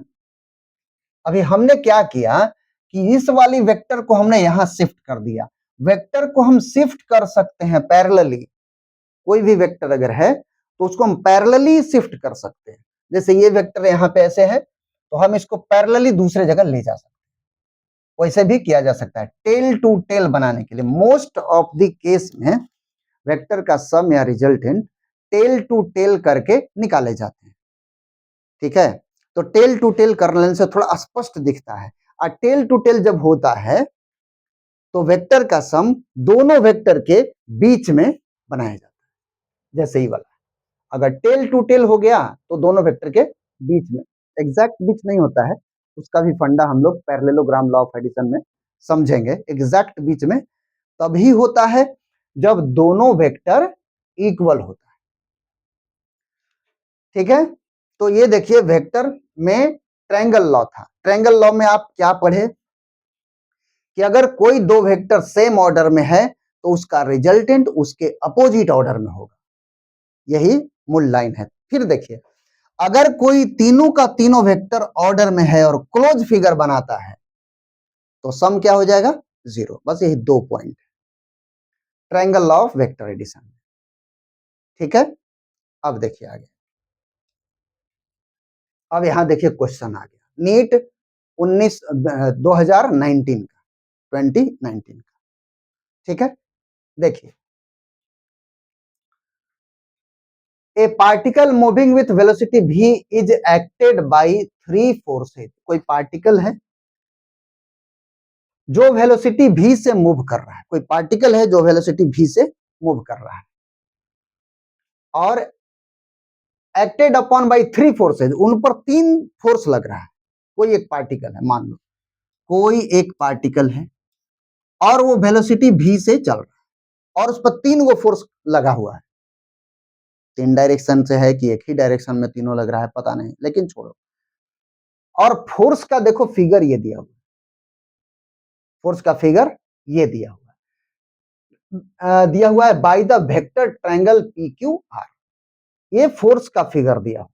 A: अभी हमने क्या किया कि इस वाली वेक्टर को हमने यहां शिफ्ट कर दिया, वेक्टर को हम शिफ्ट कर सकते हैं पैरेलली, कोई भी वेक्टर अगर है तो उसको हम पैरेलली शिफ्ट कर सकते हैं। जैसे ये वेक्टर यहाँ पे ऐसे है तो हम इसको पैरेलली दूसरे जगह ले जा सकते हैं, वैसे भी किया जा सकता है टेल टू टेल बनाने के लिए। मोस्ट ऑफ द केस में वेक्टर का सम या रिजल्टेंट टेल टू टेल करके निकाले जाते हैं, ठीक है। तो टेल टू टेल करने से थोड़ा स्पष्ट दिखता है, और टेल टू टेल जब होता है तो वेक्टर का सम दोनों वेक्टर के बीच में बनाया जाता है, जैसे ही वाला। अगर टेल टू टेल हो गया तो दोनों वेक्टर के बीच में, एग्जैक्ट बीच नहीं होता है, उसका भी फंडा हम लोग पैरेललोग्राम लॉ ऑफ एडिशन में समझेंगे। एग्जैक्ट बीच में तभी होता है जब दोनों वेक्टर इक्वल होता है। ठीक है, तो ये देखिए वेक्टर में ट्रायंगल लॉ था। ट्रायंगल लॉ में आप क्या पढ़े कि अगर कोई दो वेक्टर सेम ऑर्डर में है तो उसका रिजल्टेंट उसके अपोजिट ऑर्डर में होगा, यही मूल लाइन है। फिर देखिए अगर कोई तीनों का तीनों वेक्टर ऑर्डर में है और क्लोज फिगर बनाता है तो सम क्या हो जाएगा, जीरो। बस यही दो point, triangle law of vector addition. ठीक है, अब देखिए आगे। अब यहां देखिए क्वेश्चन आ गया नीट 2019 का, 2019 का। ठीक है, देखिए ए particle moving with velocity v is acted by three forces. कोई पार्टिकल है जो वेलोसिटी v से मूव कर रहा है, कोई पार्टिकल है जो वेलोसिटी v से मूव कर रहा है और acted upon by three forces, उन पर तीन फोर्स लग रहा है। कोई एक पार्टिकल है, मान लो कोई एक पार्टिकल है और वो वेलोसिटी v से चल रहा है और उस पर तीन गो फोर्स लगा हुआ है। तीन डायरेक्शन से है कि एक ही डायरेक्शन में तीनों लग रहा है पता नहीं, लेकिन छोड़ो। और फोर्स का देखो फिगर ये दिया हुआ, फोर्स का फिगर ये दिया हुआ है by the vector triangle P Q R. ये फोर्स का फिगर दिया हुआ।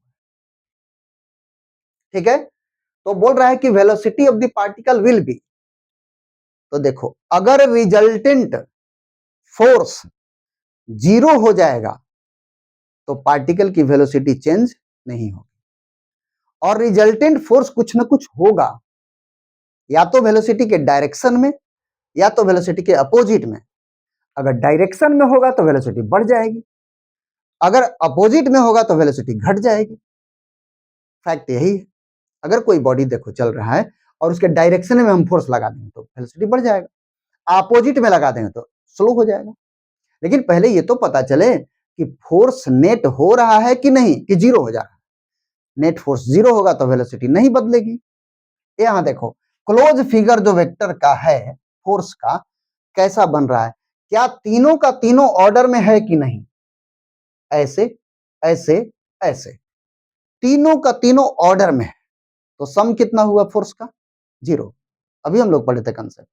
A: ठीक है, तो बोल रहा है कि velocity of the particle will be, तो देखो अगर रिजल्टेंट फोर्स जीरो हो जाएगा तो पार्टिकल की वेलोसिटी चेंज नहीं होगी और रिजल्टेंट फोर्स कुछ ना कुछ होगा, या तो वेलोसिटी के डायरेक्शन में या तो वेलोसिटी के अपोजिट में। अगर डायरेक्शन में होगा तो वेलोसिटी बढ़ जाएगी, अगर अपोजिट में होगा तो वेलोसिटी घट जाएगी। फैक्ट यही है, अगर कोई बॉडी देखो चल रहा है और उसके डायरेक्शन में हम फोर्स लगा देंगे तो वेलोसिटी बढ़ जाएगा, अपोजिट में लगा देंगे तो स्लो हो जाएगा। लेकिन पहले ये तो पता चले कि फोर्स नेट हो रहा है कि नहीं, कि जीरो हो जा रहा है। नेट फोर्स जीरो होगा तो वेलोसिटी नहीं बदलेगी। यहां देखो क्लोज फिगर जो वेक्टर का है फोर्स का कैसा बन रहा है, क्या तीनों का तीनों ऑर्डर में है कि नहीं, ऐसे ऐसे ऐसे, तीनों का तीनों ऑर्डर में है तो सम कितना हुआ फोर्स का, जीरो। अभी हम लोग पढ़े थे concept,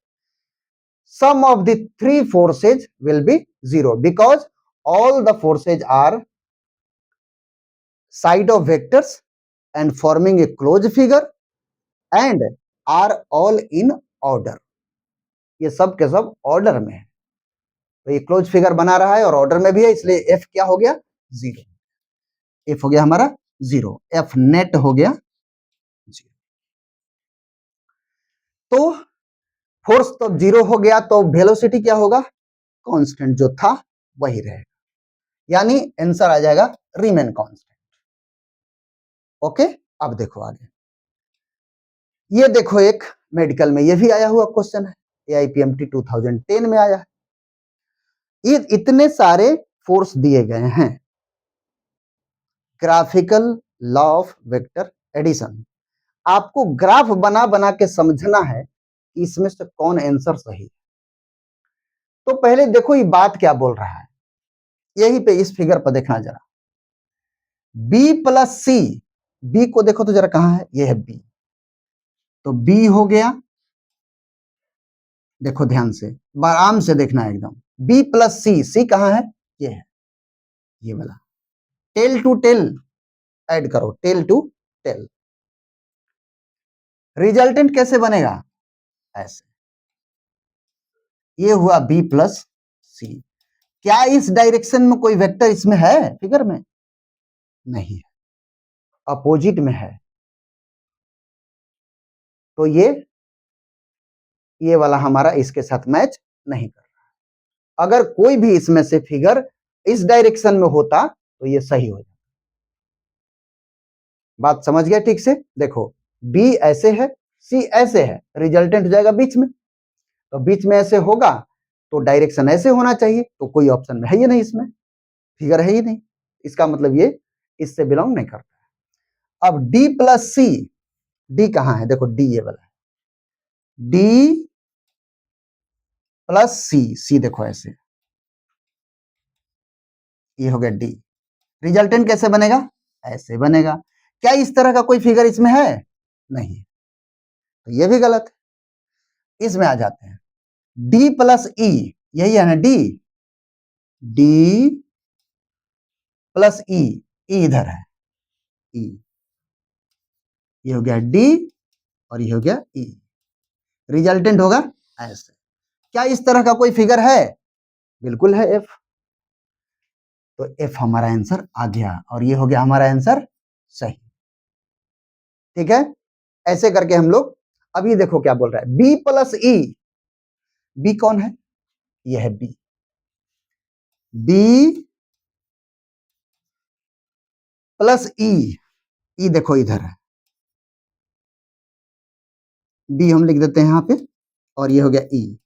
A: sum of the three forces will be zero because all the forces are side of vectors and forming a closed figure and are all in order। ये सब के सब ऑर्डर में है, तो ये क्लोज फिगर बना रहा है और ऑर्डर में भी है, इसलिए एफ क्या हो गया, जीरो। एफ हो गया हमारा जीरो, एफ नेट हो गया जीरो। तो फोर्स तो जीरो हो गया तो वेलोसिटी क्या होगा, कांस्टेंट जो था वही रहेगा, यानी आंसर आ जाएगा रिमेन कांस्टेंट। ओके, अब देखो आगे, ये देखो एक मेडिकल में ये भी आया हुआ क्वेश्चन है, AIPMT 2010 में आया है। ये इतने सारे फोर्स दिए गए हैं, graphical law of vector addition. आपको ग्राफ बना बना के समझना है कि इसमें से कौन आंसर सही है। तो पहले देखो ये बात क्या बोल रहा है, यही पे इस फिगर पर देखना जरा, B प्लस सी, बी को देखो तो जरा कहां है, ये है बी, तो बी हो गया, देखो ध्यान से आराम से देखना है एकदम, बी प्लस सी, सी कहां है, ये है, ये वाला, टेल टू टेल ऐड करो, टेल टू टेल, रिजल्टेंट कैसे बनेगा, ऐसे, ये हुआ बी प्लस सी। क्या इस डायरेक्शन में कोई वेक्टर इसमें है फिगर में, नहीं है, अपोजिट में है, तो ये वाला हमारा इसके साथ मैच नहीं कर रहा। अगर कोई भी इसमें से फिगर इस डायरेक्शन में होता तो ये सही हो जाता। बात समझ गया ठीक से, देखो बी ऐसे है, सी ऐसे है, रिजल्टेंट हो जाएगा बीच में, तो बीच में ऐसे होगा तो डायरेक्शन ऐसे होना चाहिए, तो कोई ऑप्शन में है ही नहीं, इसमें फिगर है ही नहीं, इसका मतलब ये इससे बिलोंग नहीं करता है। अब डी प्लस सी, डी कहां है, देखो डी ये वाला है, डी प्लस सी, सी देखो ऐसे, ये हो गया डी। रिजल्टेंट कैसे बनेगा, ऐसे बनेगा। क्या इस तरह का कोई फिगर इसमें है, नहीं, तो ये भी गलत है। इसमें आ जाते हैं, डी प्लस ई, यही है ना डी, डी प्लस ई, ई इधर है, ई, ये हो गया डी और ये हो गया ई, रिजल्टेंट होगा ऐसे। क्या इस तरह का कोई फिगर है, बिल्कुल है एफ, तो एफ हमारा आंसर आ गया और ये हो गया हमारा आंसर सही। ठीक है, ऐसे करके हम लोग, अभी देखो क्या बोल रहा है, बी प्लस ई, बी कौन है, ये है बी, बी प्लस ई, ई देखो इधर है, बी हम लिख देते हैं यहां पे और ये हो गया ई,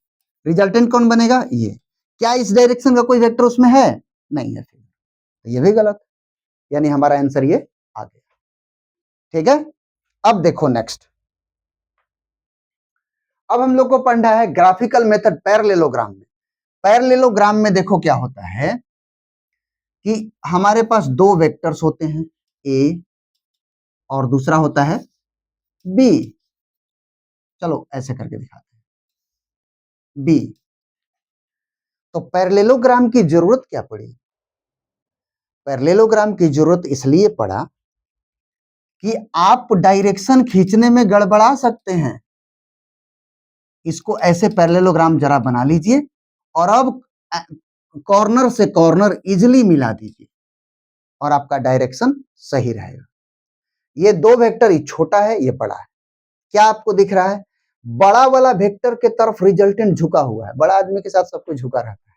A: रिजल्टेंट कौन बनेगा, ये। क्या इस डायरेक्शन का कोई वेक्टर उसमें है, नहीं है, फिर तो ये भी गलत, यानी हमारा आंसर ये आ गया। ठीक है, अब देखो नेक्स्ट, अब हम लोग को पढ़ना है ग्राफिकल मेथड पैरेललोग्राम में। पैरेललोग्राम में देखो क्या होता है कि हमारे पास दो वेक्टर्स होते हैं, ए और दूसरा होता है बी। चलो ऐसे करके दिखाते हैं, बी। तो पैरेललोग्राम की जरूरत क्या पड़ी, पैरेललोग्राम की जरूरत इसलिए पड़ा कि आप डायरेक्शन खींचने में गड़बड़ा सकते हैं। इसको ऐसे पैरेललोग्राम जरा बना लीजिए और अब कॉर्नर से कॉर्नर इजीली मिला दीजिए और आपका डायरेक्शन सही रहेगा। ये दो वेक्टर, ये छोटा है ये बड़ा है, क्या आपको दिख रहा है, बड़ा वाला वेक्टर के तरफ रिजल्टेंट झुका हुआ है, बड़ा आदमी के साथ सब कुछ झुका रहता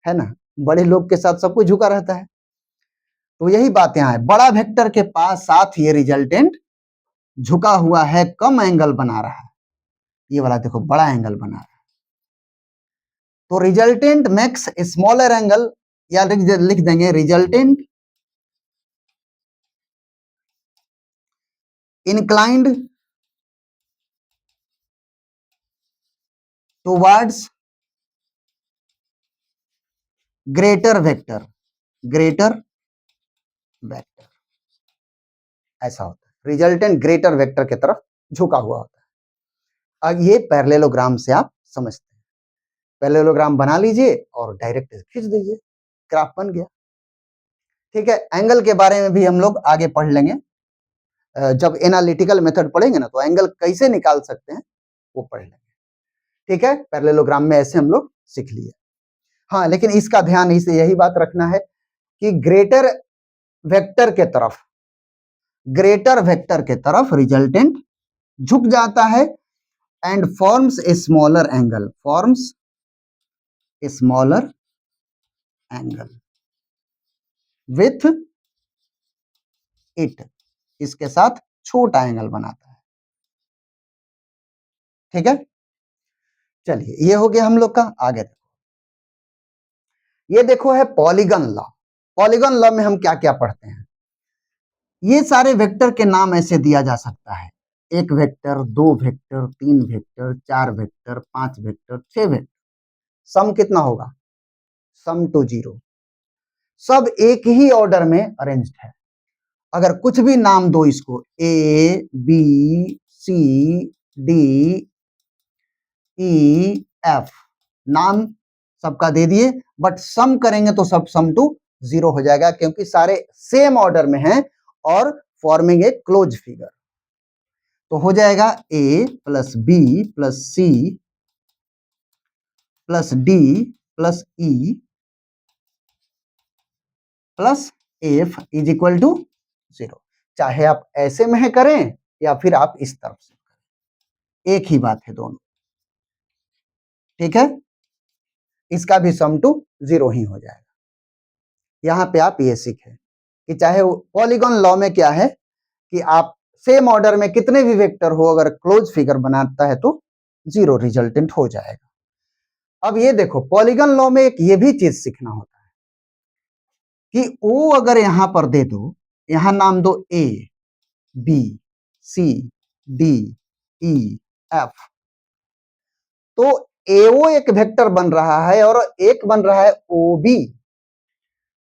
A: है ना, बड़े लोग के साथ सब कुछ झुका रहता है, तो यही बात यहाँ है, बड़ा वेक्टर के पास साथ ये रिजल्टेंट झुका हुआ है, कम एंगल बना रहा है, ये वाला देखो बड़ा एंगल बना रहा है, तो रिजल्टेंट मेक्स स्मॉलर एंगल, या लिख देंगे resultant inclined towards greater vector, greater vector, ऐसा होता है, रिजल्टेंट ग्रेटर वेक्टर की तरफ झुका हुआ होता है। अब ये पैरेललोग्राम से आप समझते हैं, पैरेललोग्राम बना लीजिए और डायरेक्ट खींच दीजिए, ग्राफ बन गया। ठीक है, एंगल के बारे में भी हम लोग आगे पढ़ लेंगे, जब एनालिटिकल मेथड पढ़ेंगे ना, तो एंगल कैसे निकाल सकते हैं वो पढ़ लेंगे। ठीक है, पैरेललोग्राम में ऐसे हम लोग सीख लिए। हाँ, लेकिन इसका ध्यान इसे यही बात रखना है कि ग्रेटर वेक्टर के तरफ, ग्रेटर वेक्टर के तरफ रिजल्टेंट झुक जाता है and forms a smaller angle, forms a smaller angle with it, इसके साथ छोटा एंगल बनाता है। ठीक है, चलिए ये हो गया हम लोग का। आगे देखो, ये देखो है पॉलीगन लॉ। पॉलीगन लॉ में हम क्या क्या पढ़ते हैं, ये सारे वेक्टर के नाम ऐसे दिया जा सकता है, एक वेक्टर, दो वेक्टर, तीन वेक्टर, चार वेक्टर, पांच वेक्टर, छह वेक्टर, सम कितना होगा, सम टू जीरो, सब एक ही ऑर्डर में अरेंज्ड है। अगर कुछ भी नाम दो इसको, A B C D E F, नाम सबका दे दिए, बट सम करेंगे तो सब सम टू जीरो हो जाएगा, क्योंकि सारे सेम ऑर्डर में हैं और फॉर्मिंग ए क्लोज फिगर। तो हो जाएगा A plus B plus C plus D plus E plus F is equal to zero. चाहे आप ऐसे में करें या फिर आप इस तरफ से करें, एक ही बात है दोनों। ठीक है, इसका भी सम टू जीरो ही हो जाएगा। यहां पे आप ये सीखें कि चाहे पॉलीगॉन लॉ में क्या है कि आप सेम ऑर्डर में कितने भी वेक्टर हो, अगर क्लोज फिगर बनाता है तो जीरो रिजल्टेंट हो जाएगा। अब ये देखो, पॉलीगॉन लॉ में एक ये भी चीज सीखना होता है कि ओ अगर यहां पर दे दो, यहां नाम दो ए, B, C, D, E, F. तो एओ एक वेक्टर बन रहा है और एक बन रहा है ओबी।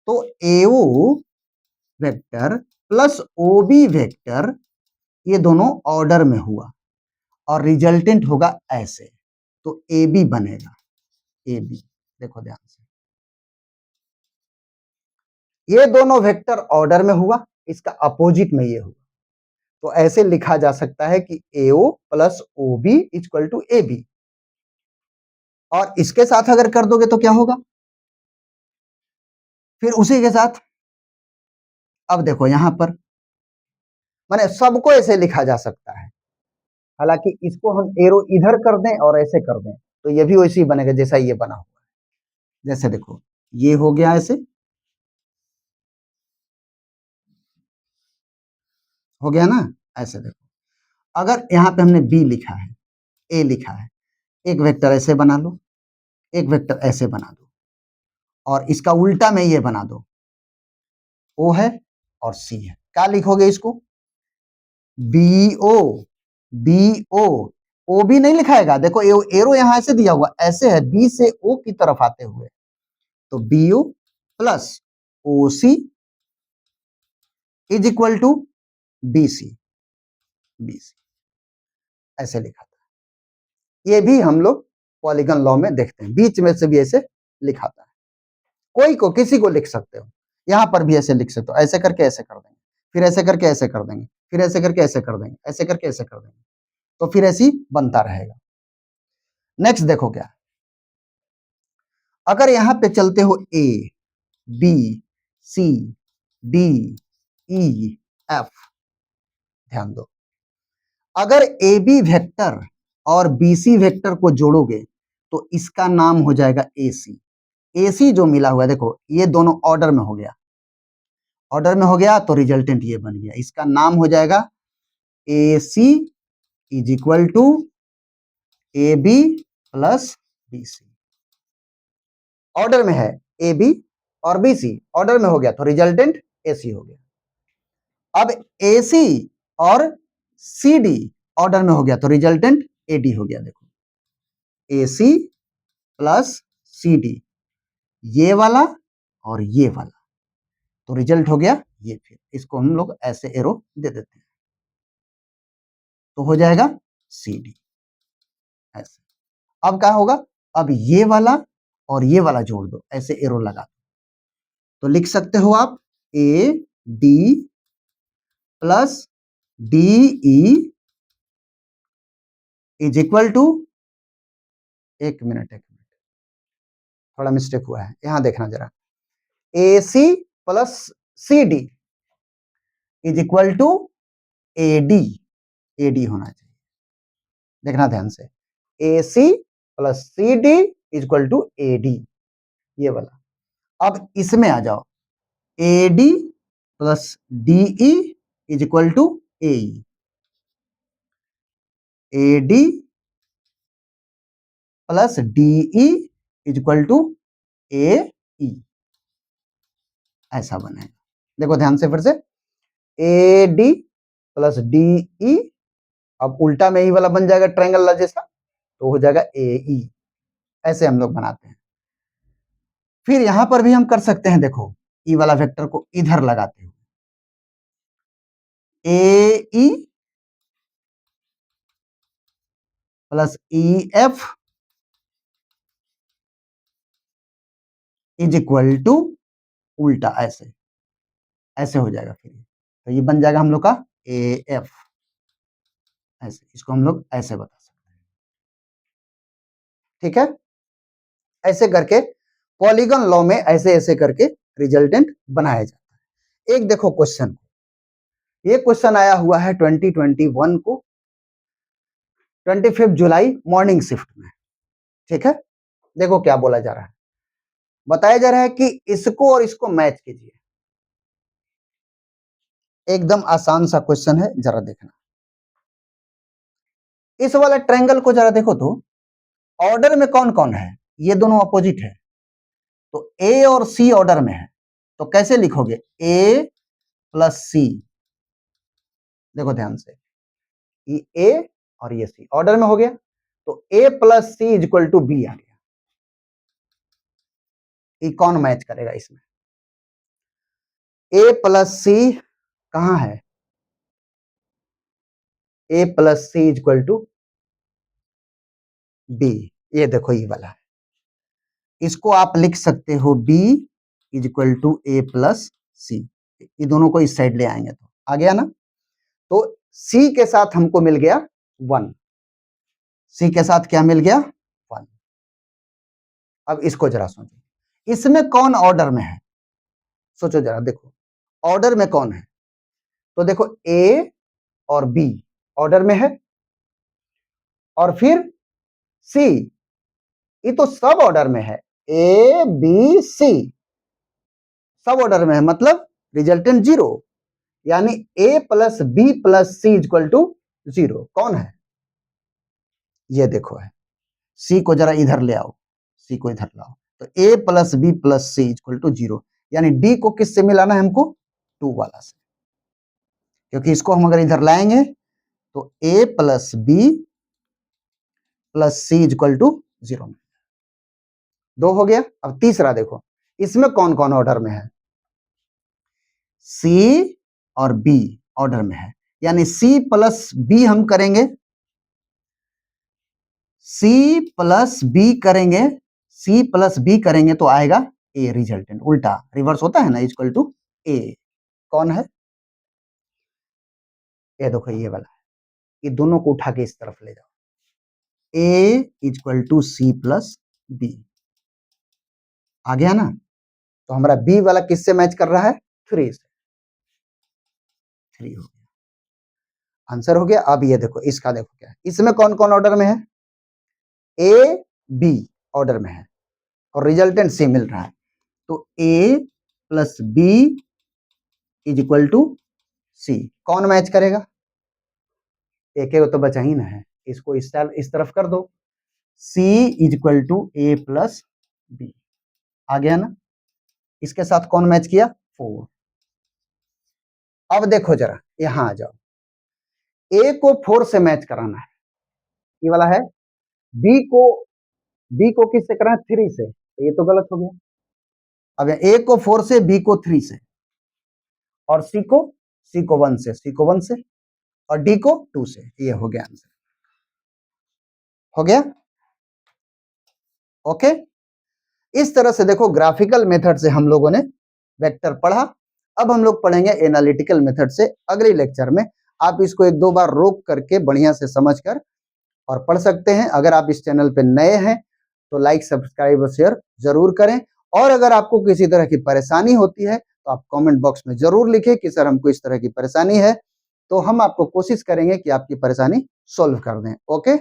A: तो एओ वेक्टर प्लस ओबी वेक्टर ये दोनों ऑर्डर में हुआ और रिजल्टेंट होगा ऐसे। तो ए बी बनेगा, ए बी। देखो ध्यान से, ये दोनों वेक्टर ऑर्डर में हुआ, इसका अपोजिट में ये हुआ। तो ऐसे लिखा जा सकता है कि A O plus O B equal to A B. और इसके साथ अगर कर दोगे तो क्या होगा, फिर उसी के साथ। अब देखो यहां पर माने सबको ऐसे लिखा जा सकता है, हालांकि इसको हम एरो इधर कर दें और ऐसे कर दें तो ये भी वैसे ही बनेगा जैसा ये बना हुआ है। जैसे देखो ये हो गया ऐसे, हो गया ना। ऐसे देखो अगर यहाँ पे हमने बी लिखा है, ए लिखा है, एक वेक्टर ऐसे बना लो, एक वेक्टर ऐसे बना दो और इसका उल्टा में ये बना दो, ओ है और सी है। क्या लिखोगे इसको, बी ओ, बी ओ। ओ भी नहीं लिखाएगा, देखो एरो यहां ऐसे दिया हुआ ऐसे है, बी से ओ की तरफ आते हुए। तो B O plus O C is equal to B C, B C ऐसे लिखा था। ये भी हम लोग पॉलीगन लॉ में देखते हैं, बीच में से भी ऐसे लिखा था। कोई को किसी को लिख सकते हो, यहां पर भी ऐसे लिख सकते हो, ऐसे करके ऐसे कर देंगे, फिर ऐसे करके ऐसे कर देंगे, फिर ऐसे करके ऐसे कर देंगे, ऐसे करके ऐसे कर देंगे, तो फिर ऐसे ही बनता रहेगा। नेक्स्ट देखो क्या, अगर यहां पे चलते हो A B C D E F, ध्यान दो, अगर ए बी वेक्टर और बी सी वेक्टर को जोड़ोगे तो इसका नाम हो जाएगा ए सी। ए सी जो मिला हुआ है देखो ये दोनों ऑर्डर में हो गया, ऑर्डर में हो गया तो रिजल्टेंट ये बन गया, इसका नाम हो जाएगा A C is equal to A B plus B C. Order में है ए बी और बी सी, ऑर्डर में हो गया तो रिजल्टेंट ए सी हो गया। अब ए सी और सी डी ऑर्डर में हो गया तो रिजल्टेंट ए डी हो गया। देखो ए सी प्लस सी डी, ये वाला और ये वाला, तो रिजल्ट हो गया ये। फिर इसको हम लोग ऐसे एरो दे देते हैं तो हो जाएगा सी डी ऐसे। अब क्या होगा, अब ये वाला और ये वाला जोड़ दो, ऐसे एरो लगा दो, तो लिख सकते हो आप A D plus D E is equal to, एक मिनट थोड़ा मिस्टेक हुआ है, यहां देखना जरा, A C plus C D is equal to A D, A D होना चाहिए, देखना ध्यान से, A C plus C D is equal to A D, ये वाला। अब इसमें आ जाओ, A D plus D E is equal to A E, A D plus D E is equal to A ई, ऐसा बनेगा। देखो ध्यान से फिर से, ए डी प्लस डी ई, अब उल्टा में ही वाला बन जाएगा ट्रायंगल जैसा, तो हो जाएगा ए ई। ऐसे हम लोग बनाते हैं। फिर यहां पर भी हम कर सकते हैं, देखो ई वाला वेक्टर को इधर लगाते हुए, A E plus E F is equal to उल्टा ऐसे, ऐसे हो जाएगा। फिर तो ये बन जाएगा हम लोग का ए एफ, ऐसे, इसको हम लोग ऐसे बता सकते हैं। ठीक है, ऐसे करके पॉलीगन लॉ में ऐसे ऐसे करके रिजल्टेंट बनाया जाता है। एक देखो क्वेश्चन, ये क्वेश्चन आया हुआ है 2021 को 25 जुलाई मॉर्निंग शिफ्ट में। ठीक है, देखो क्या बोला जा रहा है, बताया जा रहा है कि इसको और इसको मैच कीजिए। एकदम आसान सा क्वेश्चन है, जरा देखना। इस वाला ट्रायंगल को जरा देखो तो ऑर्डर में कौन कौन है, ये दोनों अपोजिट है, तो ए और सी ऑर्डर में है, तो कैसे लिखोगे, ए प्लस सी देखो ध्यान से, ये ए और ये सी ऑर्डर में हो गया, तो A plus C is equal to B आ गया। ये कौन मैच करेगा इसमें? ए प्लस सी कहां है? A plus C is equal to B, ये देखो ये वाला है। इसको आप लिख सकते हो B is equal to A plus C, ये दोनों को इस साइड ले आएंगे तो आ गया ना। तो सी के साथ हमको मिल गया 1, सी के साथ क्या मिल गया? 1। अब इसको जरा सोचो, इसमें कौन ऑर्डर में है? सोचो जरा, देखो ऑर्डर में कौन है? तो देखो ए और बी ऑर्डर में है, और फिर सी, ये तो सब ऑर्डर में है। ए बी सी सब ऑर्डर में है, मतलब रिजल्टेंट 0, यानी A plus B plus C equal to 0। कौन है? ये देखो है। सी को जरा इधर ले आओ, सी को इधर लाओ, तो A plus B plus C equal to 0, यानी डी को किससे मिलाना है हमको? 2 वाला से, क्योंकि इसको हम अगर इधर लाएंगे तो A plus B plus C equal to 0। 2 हो गया। अब तीसरा देखो, इसमें कौन कौन ऑर्डर में है? सी और बी ऑर्डर में है, यानी सी प्लस बी हम करेंगे, सी प्लस बी करेंगे, सी प्लस बी करेंगे तो आएगा ए, रिजल्टेंट उल्टा रिवर्स होता है ना, इक्वल टू ए। कौन है? ये देखो ये वाला है, ये दोनों को उठा के इस तरफ ले जाओ, A equal to C plus B आ गया ना। तो हमारा बी वाला किससे मैच कर रहा है? 3 से। 3 हो गया, आंसर हो गया। अब ये देखो, इसका देखो क्या है, इसमें कौन कौन ऑर्डर में है? ए बी ऑर्डर में है और रिजल्टेंट सी मिल रहा है, तो A plus B is equal to C. कौन मैच करेगा? एक तो बचा ही ना है, इसको इस तरफ कर दो, C is equal to A plus B आ गया ना। इसके साथ कौन मैच किया? 4। अब देखो जरा, यहां आ जाओ, ए को 4 से मैच कराना है, ये वाला है। बी को किससे कराना है? 3 से, तो ये तो गलत हो गया। अब ए को 4 से, बी को 3 से, और सी को 1 से, सी को 1 से, और डी को 2 से। ये हो गया आंसर, हो गया। ओके, इस तरह से देखो ग्राफिकल मेथड से हम लोगों ने वेक्टर पढ़ा। अब हम लोग पढ़ेंगे एनालिटिकल मेथड से अगले लेक्चर में। आप इसको 1-2 बार रोक करके बढ़िया से समझकर और पढ़ सकते हैं। अगर आप इस चैनल पे नए हैं तो लाइक सब्सक्राइब और शेयर जरूर करें, और अगर आपको किसी तरह की परेशानी होती है तो आप कमेंट बॉक्स में जरूर लिखें कि सर हमको इस तरह की परेशानी है, तो हम आपको कोशिश करेंगे कि आपकी परेशानी सॉल्व कर दें। ओके।